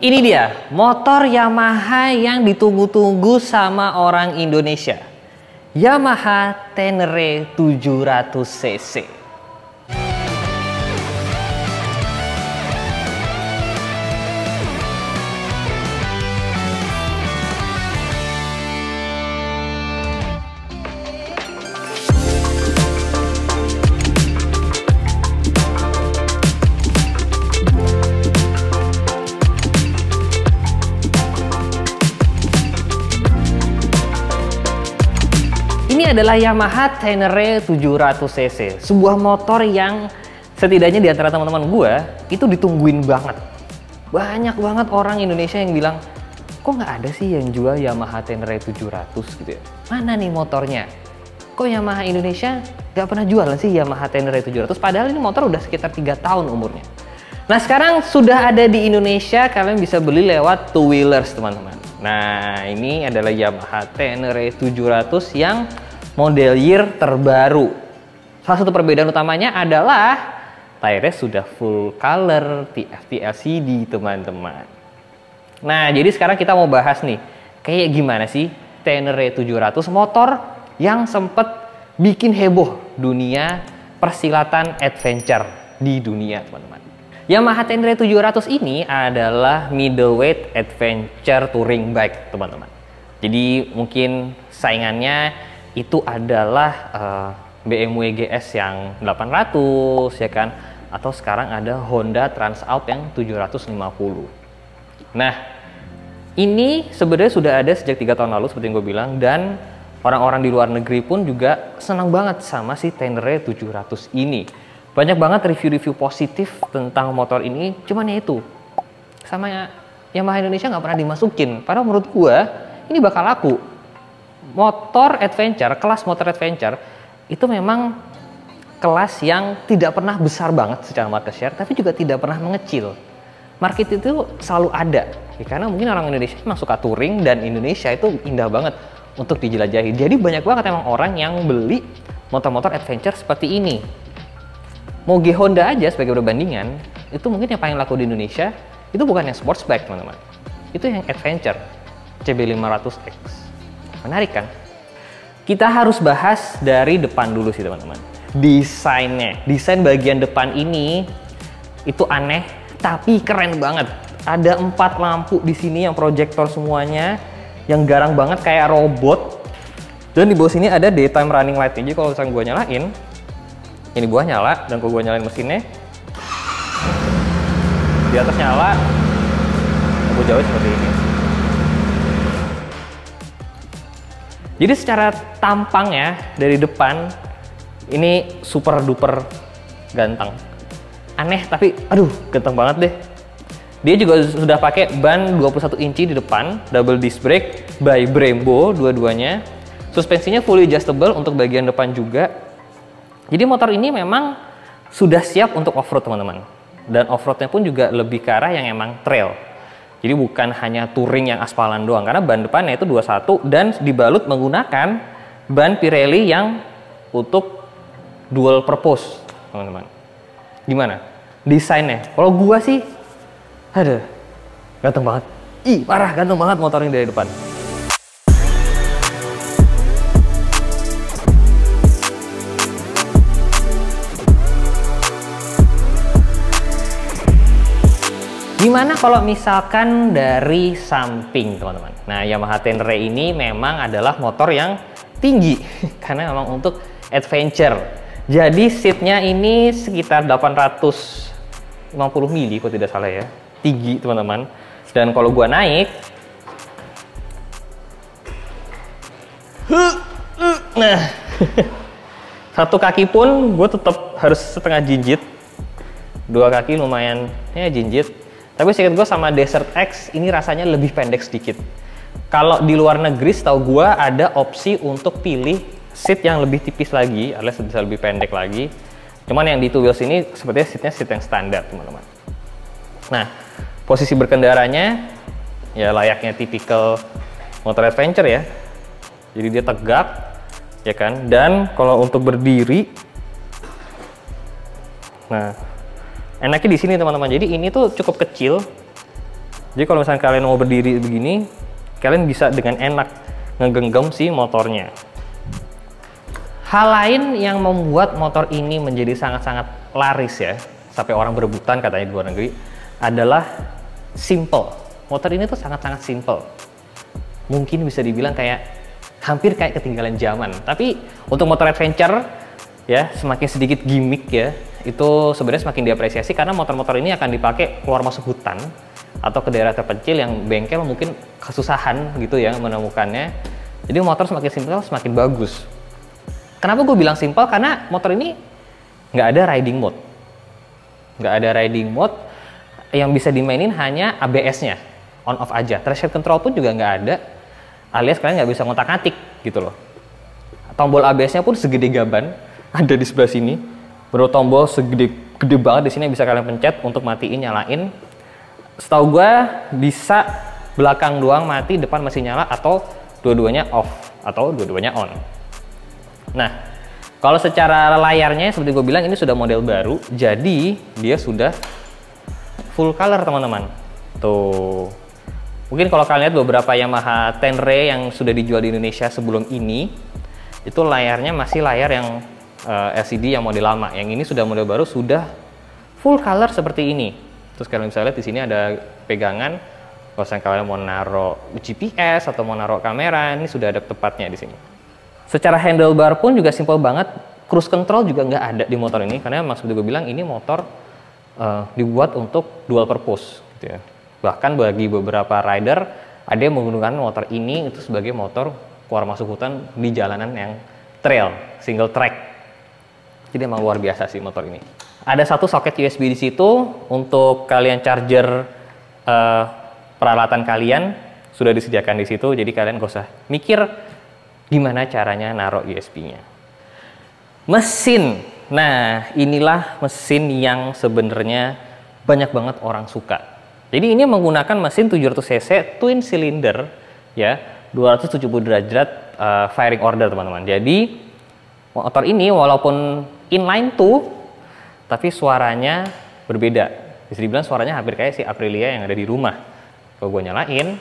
Ini dia motor Yamaha yang ditunggu-tunggu sama orang Indonesia. Yamaha Tenere 700 cc. Ini adalah Yamaha Tenere 700 cc, sebuah motor yang setidaknya di antara teman-teman gue itu ditungguin banget. Banyak banget orang Indonesia yang bilang, kok nggak ada sih yang jual Yamaha Tenere 700 gitu ya? Mana nih motornya? Kok Yamaha Indonesia nggak pernah jual sih Yamaha Tenere 700? Padahal ini motor udah sekitar 3 tahun umurnya. Nah sekarang sudah ada di Indonesia, kalian bisa beli lewat Two Wheelers teman-teman. Nah ini adalah Yamaha Tenere 700 yang model year terbaru. Salah satu perbedaan utamanya adalah tire sudah full color TFT LCD teman-teman. Nah jadi sekarang kita mau bahas nih, kayak gimana sih Tenere 700, motor yang sempet bikin heboh dunia persilatan adventure di dunia teman-teman. Yamaha Tenere 700 ini adalah middleweight adventure touring bike teman-teman. Jadi mungkin saingannya itu adalah BMW GS yang 800 ya kan, atau sekarang ada Honda Transalp yang 750. Nah ini sebenarnya sudah ada sejak 3 tahun lalu seperti yang gue bilang, dan orang-orang di luar negeri pun juga senang banget sama si Tenere 700 ini. Banyak banget review-review positif tentang motor ini, cuman ya itu sama Yamaha Indonesia nggak pernah dimasukin. Padahal menurut gue ini bakal laku. Motor adventure, kelas motor adventure itu memang kelas yang tidak pernah besar banget secara market share, tapi juga tidak pernah mengecil. Market itu selalu ada, ya, karena mungkin orang Indonesia memang suka touring dan Indonesia itu indah banget untuk dijelajahi. Jadi banyak banget emang orang yang beli motor-motor adventure seperti ini. Moge Honda aja sebagai perbandingan, itu mungkin yang paling laku di Indonesia itu bukan yang sports bike teman-teman, itu yang adventure CB500X. Menarik kan? Kita harus bahas dari depan dulu sih teman-teman. Desainnya, desain bagian depan ini itu aneh tapi keren banget. Ada 4 lampu di sini yang proyektor semuanya, yang garang banget kayak robot. Dan di bawah sini ada daytime running light. Jadi kalau misalnya gue nyalain, ini bawah nyala, dan kalau gue nyalain mesinnya, di atas nyala, gue jauh seperti ini. Jadi secara tampang ya, dari depan ini super duper ganteng. Aneh tapi aduh ganteng banget deh. Dia juga sudah pakai ban 21 inci di depan, double disc brake by Brembo dua-duanya. Suspensinya fully adjustable untuk bagian depan juga. Jadi motor ini memang sudah siap untuk off-road teman-teman. Dan off-roadnya pun juga lebih ke arah yang emang trail. Jadi bukan hanya touring yang aspalan doang, karena ban depannya itu 21 dan dibalut menggunakan ban Pirelli yang untuk dual purpose, teman-teman. Gimana? Desainnya? Kalau gua sih, aduh, ganteng banget. Ih, parah, ganteng banget motor ini dari depan. Gimana kalau misalkan dari samping teman-teman? Nah Yamaha Tenere ini memang adalah motor yang tinggi karena memang untuk adventure. Jadi seatnya ini sekitar 850 mili kalau tidak salah ya, tinggi teman-teman. Dan kalau gua naik, nah satu kaki pun gue tetap harus setengah jinjit, 2 kaki lumayan ya jinjit. Tapi seingat gue sama Desert X ini rasanya lebih pendek sedikit. Kalau di luar negeri setahu gue ada opsi untuk pilih seat yang lebih tipis lagi, alias bisa lebih pendek lagi. Cuman yang di Two Wheels ini sepertinya seatnya seat yang standar teman-teman. Nah posisi berkendaranya ya layaknya tipikal motor adventure ya. Jadi dia tegak ya kan. Dan kalau untuk berdiri, nah enaknya di sini teman-teman. Jadi ini tuh cukup kecil Jadi kalau misalnya kalian mau berdiri begini, kalian bisa dengan enak ngegenggam si motornya. Hal lain yang membuat motor ini menjadi sangat-sangat laris ya, sampai orang berebutan katanya di luar negeri, adalah simple. Motor ini tuh sangat-sangat simple. Mungkin bisa dibilang hampir kayak ketinggalan zaman. Tapi untuk motor adventure ya, semakin sedikit gimmick ya, itu sebenarnya semakin diapresiasi karena motor-motor ini akan dipakai keluar masuk hutan atau ke daerah terpencil yang bengkel mungkin kesusahan gitu ya menemukannya. Jadi motor semakin simple semakin bagus. Kenapa gue bilang simple? Karena motor ini nggak ada riding mode. Nggak ada riding mode, yang bisa dimainin hanya ABS-nya, on off aja. Traction control pun juga nggak ada, alias kalian nggak bisa ngotak-ngatik gitu loh. Tombol ABS-nya pun segede gaban, ada di sebelah sini. Baru tombol gede banget di sini bisa kalian pencet untuk matiin, nyalain. Setahu gue bisa belakang doang mati, depan masih nyala, atau dua-duanya off atau dua-duanya on. Nah, kalau secara layarnya seperti gue bilang ini sudah model baru, jadi dia sudah full color teman-teman. Tuh, mungkin kalau kalian lihat beberapa Yamaha Tenere yang sudah dijual di Indonesia sebelum ini, itu layarnya masih layar yang LCD yang model lama. Yang ini sudah model baru, sudah full color seperti ini. Terus kalian bisa lihat di sini ada pegangan. Kalau kalian mau naruh GPS atau mau naruh kamera, ini sudah ada tempatnya di sini. Secara handlebar pun juga simple banget. Cruise control juga nggak ada di motor ini, karena maksud gue bilang ini motor dibuat untuk dual purpose gitu ya. Bahkan bagi beberapa rider ada yang menggunakan motor ini itu sebagai motor keluar masuk hutan di jalanan yang trail, single track. Jadi emang luar biasa sih motor ini. Ada satu soket USB di situ untuk kalian charger peralatan kalian, sudah disediakan di situ, jadi kalian gak usah mikir gimana caranya naruh USB-nya. Mesin. Nah, inilah mesin yang sebenarnya banyak banget orang suka. Jadi ini menggunakan mesin 700 cc twin cylinder ya, 270 derajat firing order teman-teman. Jadi motor ini walaupun inline 2 tapi suaranya berbeda. Bisa dibilang suaranya hampir kayak si Aprilia yang ada di rumah. Kalau gue nyalain,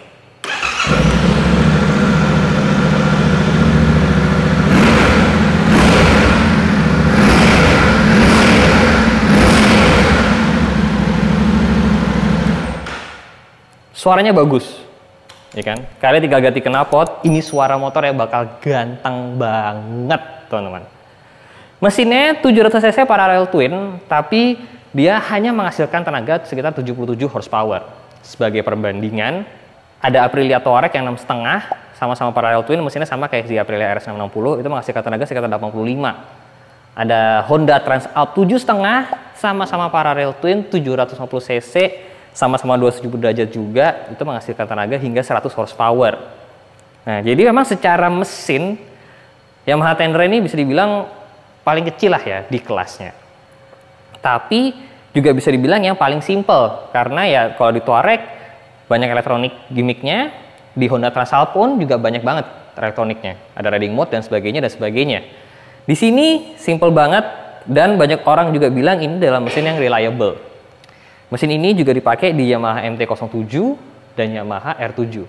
suaranya bagus, ya kan? Kalian tinggal ganti knalpot, ini suara motor yang bakal ganteng banget, teman-teman. Mesinnya 700 cc parallel twin, tapi dia hanya menghasilkan tenaga sekitar 77 horsepower. Sebagai perbandingan, ada Aprilia Touareg yang 6,5, sama-sama parallel twin, mesinnya sama kayak di Aprilia RS 660, itu menghasilkan tenaga sekitar 85. Ada Honda Transalp 7,5, sama-sama parallel twin, 750 cc, sama-sama 270 derajat juga, itu menghasilkan tenaga hingga 100 horsepower. Nah, jadi memang secara mesin Yamaha Tenere ini bisa dibilang paling kecil lah ya di kelasnya. Tapi juga bisa dibilang yang paling simple, karena ya kalau di Touareg banyak elektronik gimmicknya, di Honda Transalp pun juga banyak banget elektroniknya. Ada riding mode dan sebagainya dan sebagainya. Di sini simple banget dan banyak orang juga bilang ini adalah mesin yang reliable. Mesin ini juga dipakai di Yamaha MT-07 dan Yamaha R7.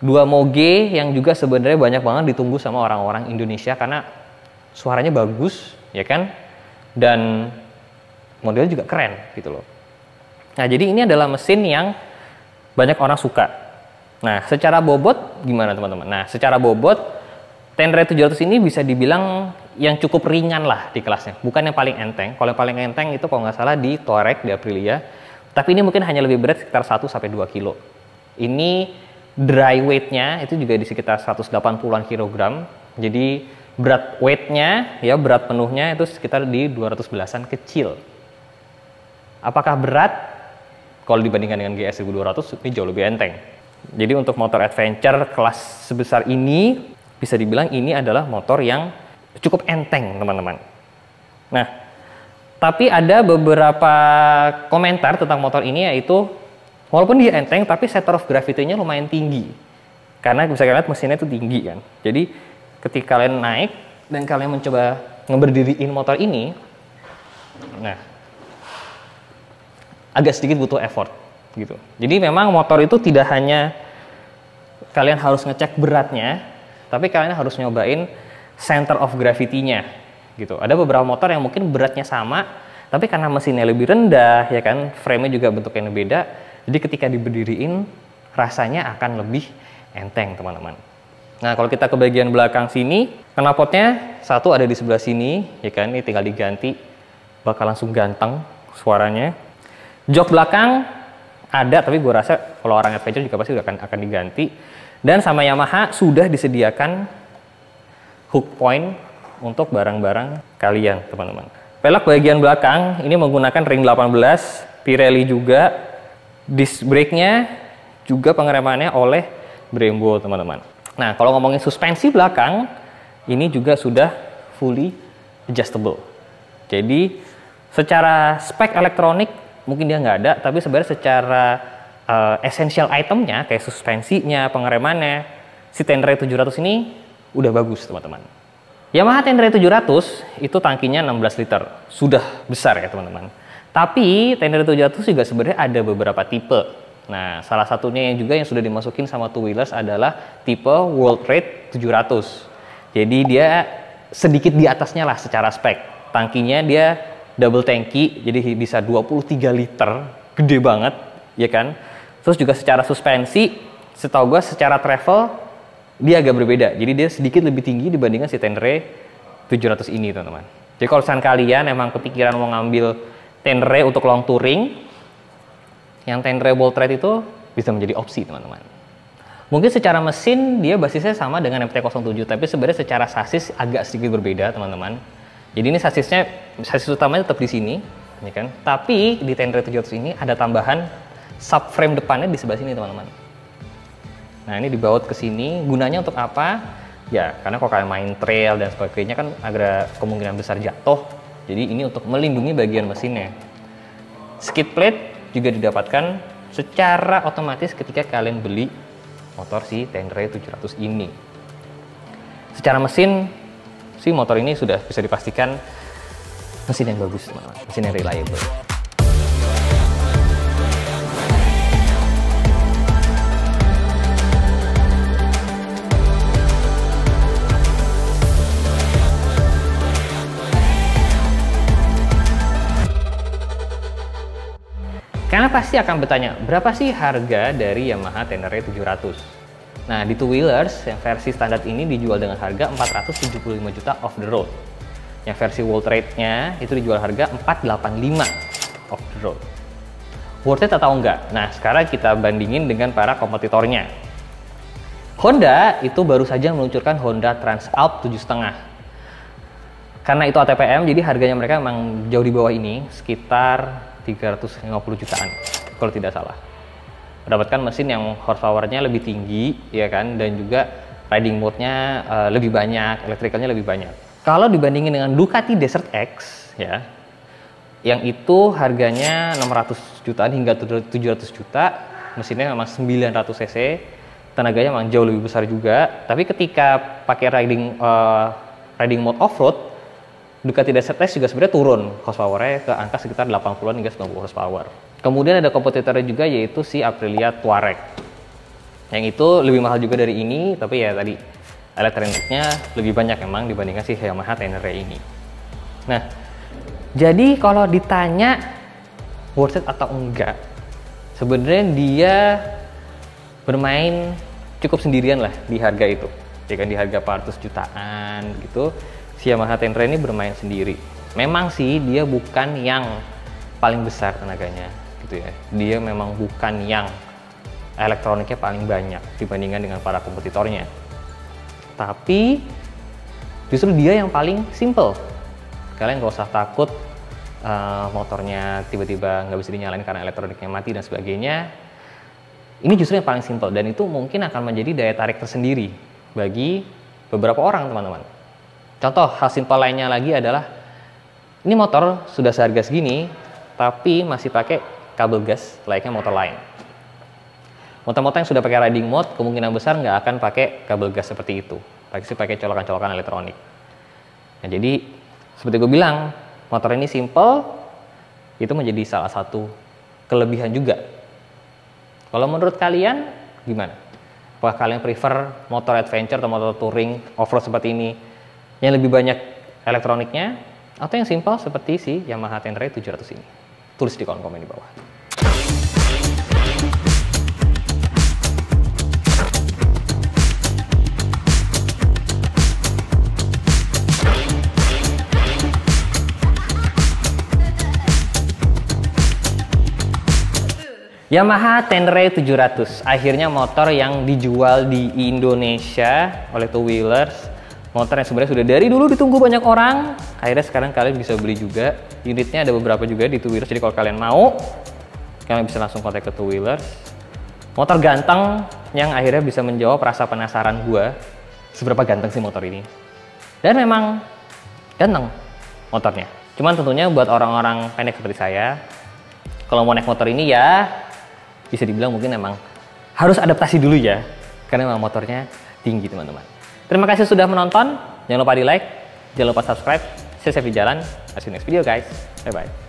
Dua moge yang juga sebenarnya banyak banget ditunggu sama orang-orang Indonesia karena suaranya bagus, ya kan? Dan modelnya juga keren gitu loh. Nah, jadi ini adalah mesin yang banyak orang suka. Nah, secara bobot gimana teman-teman? Nah, secara bobot Tenere 700 ini bisa dibilang yang cukup ringan lah di kelasnya, bukan yang paling enteng. Kalau yang paling enteng itu kalau nggak salah di Touareg, di Aprilia, tapi ini mungkin hanya lebih berat sekitar 1-2 kilo. Ini dry weight-nya itu juga di sekitar 180-an kilogram, jadi berat weight-nya, ya berat penuhnya itu sekitar di 211-an kecil. Apakah berat? Kalau dibandingkan dengan GS 1200, ini jauh lebih enteng. Jadi untuk motor adventure kelas sebesar ini, bisa dibilang ini adalah motor yang cukup enteng, teman-teman. Nah, tapi ada beberapa komentar tentang motor ini, yaitu walaupun dia enteng, tapi center of gravity-nya lumayan tinggi. Karena bisa kalian lihat mesinnya itu tinggi kan. Jadi ketika kalian naik dan kalian mencoba ngeberdiriin motor ini, nah agak sedikit butuh effort gitu. Jadi memang motor itu tidak hanya kalian harus ngecek beratnya, tapi kalian harus nyobain center of gravity-nya gitu. Ada beberapa motor yang mungkin beratnya sama, tapi karena mesinnya lebih rendah, ya kan, frame-nya juga bentuknya beda, jadi ketika diberdiriin rasanya akan lebih enteng, teman-teman. Nah, kalau kita ke bagian belakang sini, knalpotnya satu ada di sebelah sini, ya kan, ini tinggal diganti, bakal langsung ganteng suaranya. Jok belakang ada, tapi gue rasa kalau orang adventure juga pasti akan diganti. Dan sama Yamaha sudah disediakan hook point untuk barang-barang kalian, teman-teman. Pelek bagian belakang ini menggunakan ring 18, Pirelli juga, disc brake-nya juga pengeremannya oleh Brembo, teman-teman. Nah, kalau ngomongin suspensi belakang, ini juga sudah fully adjustable. Jadi, secara spek elektronik mungkin dia nggak ada, tapi sebenarnya secara essential itemnya, kayak suspensinya, pengeremannya, si Tenere 700 ini udah bagus, teman-teman. Yamaha Tenere 700 itu tangkinya 16 liter, sudah besar ya, teman-teman. Tapi Tenere 700 juga sebenarnya ada beberapa tipe. Nah, salah satunya yang juga yang sudah dimasukin sama two wheelers adalah tipe World Trade 700. Jadi dia sedikit di atasnya lah secara spek. Tangkinya dia double tangki, jadi bisa 23 liter, gede banget, ya kan? Terus juga secara suspensi, setahu gue secara travel dia agak berbeda. Jadi dia sedikit lebih tinggi dibandingkan si Tenere 700 ini, teman-teman. Jadi kalau misalkan kalian emang kepikiran mau ngambil Tenere untuk long touring, yang Tenere World Trade itu bisa menjadi opsi, teman-teman. Mungkin secara mesin dia basisnya sama dengan MT-07, tapi sebenarnya secara sasis agak sedikit berbeda, teman-teman. Jadi ini sasis utamanya tetap di sini, ya kan? Tapi di Tenere 700 ini ada tambahan subframe depannya di sebelah sini, teman-teman. Nah, ini dibaut ke sini, gunanya untuk apa? Ya, karena kalau kalian main trail dan sebagainya kan ada kemungkinan besar jatuh. Jadi ini untuk melindungi bagian mesinnya. Skid plate juga didapatkan secara otomatis ketika kalian beli motor si Tenere 700 ini. Secara mesin, si motor ini sudah bisa dipastikan mesin yang bagus, teman-teman. Mesin yang reliable. Karena pasti akan bertanya, berapa sih harga dari Yamaha Tenere 700? Nah, di two wheelers yang versi standar ini dijual dengan harga 475 juta off the road. Yang versi World Trade-nya itu dijual harga 485 off the road. Worth it atau enggak? Nah, sekarang kita bandingin dengan para kompetitornya. Honda itu baru saja meluncurkan Honda Transalp 7,5. Karena itu ATPM, jadi harganya mereka memang jauh di bawah ini, sekitar 350 jutaan kalau tidak salah. Mendapatkan mesin yang horsepower-nya lebih tinggi, ya kan, dan juga riding mode-nya lebih banyak, elektrikalnya lebih banyak. Kalau dibandingin dengan Ducati Desert X, ya, yang itu harganya 600 jutaan hingga 700 juta, mesinnya memang 900 cc, tenaganya memang jauh lebih besar juga. Tapi ketika pakai riding mode off-road, Ducati Desert X juga sebenarnya turun horsepower-nya ke angka sekitar 80-an hingga 90 horsepower. Kemudian ada kompetitornya juga, yaitu si Aprilia Touareg. Yang itu lebih mahal juga dari ini, tapi ya tadi elektroniknya lebih banyak emang dibandingkan si Yamaha Tenere ini. Nah, jadi kalau ditanya worth it atau enggak, sebenarnya dia bermain cukup sendirian lah di harga itu. Ya kan, di harga 400 jutaan gitu. Si Yamaha Tenere ini bermain sendiri. Memang sih dia bukan yang paling besar tenaganya gitu ya. Dia memang bukan yang elektroniknya paling banyak dibandingkan dengan para kompetitornya. Tapi justru dia yang paling simple. Kalian nggak usah takut motornya tiba-tiba nggak bisa dinyalain karena elektroniknya mati dan sebagainya. Ini justru yang paling simple, dan itu mungkin akan menjadi daya tarik tersendiri bagi beberapa orang, teman-teman. Contoh hal simpel lainnya lagi adalah ini motor sudah seharga segini tapi masih pakai kabel gas layaknya motor lain. Motor-motor yang sudah pakai riding mode kemungkinan besar nggak akan pakai kabel gas seperti itu, pasti pakai colokan-colokan elektronik. Nah, jadi seperti gue bilang, motor ini simple, itu menjadi salah satu kelebihan juga Kalau menurut kalian gimana? Apakah kalian prefer motor adventure atau motor touring off-road seperti ini yang lebih banyak elektroniknya, atau yang simpel seperti si Yamaha Tenere 700 ini? Tulis di kolom komen di bawah. Yamaha Tenere 700, akhirnya motor yang dijual di Indonesia oleh Two Wheelers. Motor yang sebenarnya sudah dari dulu ditunggu banyak orang, akhirnya sekarang kalian bisa beli juga. Unitnya ada beberapa juga di Two Wheelers, jadi kalau kalian mau, kalian bisa langsung kontak ke Two Wheelers. Motor ganteng yang akhirnya bisa menjawab rasa penasaran gua, seberapa ganteng sih motor ini. Dan memang ganteng motornya. Cuman tentunya buat orang-orang pendek seperti saya, kalau mau naik motor ini ya bisa dibilang mungkin emang harus adaptasi dulu ya, karena memang motornya tinggi teman-teman. Terima kasih sudah menonton, jangan lupa di like, jangan lupa subscribe. Saya Sevi Jalan, see you next video guys, bye bye.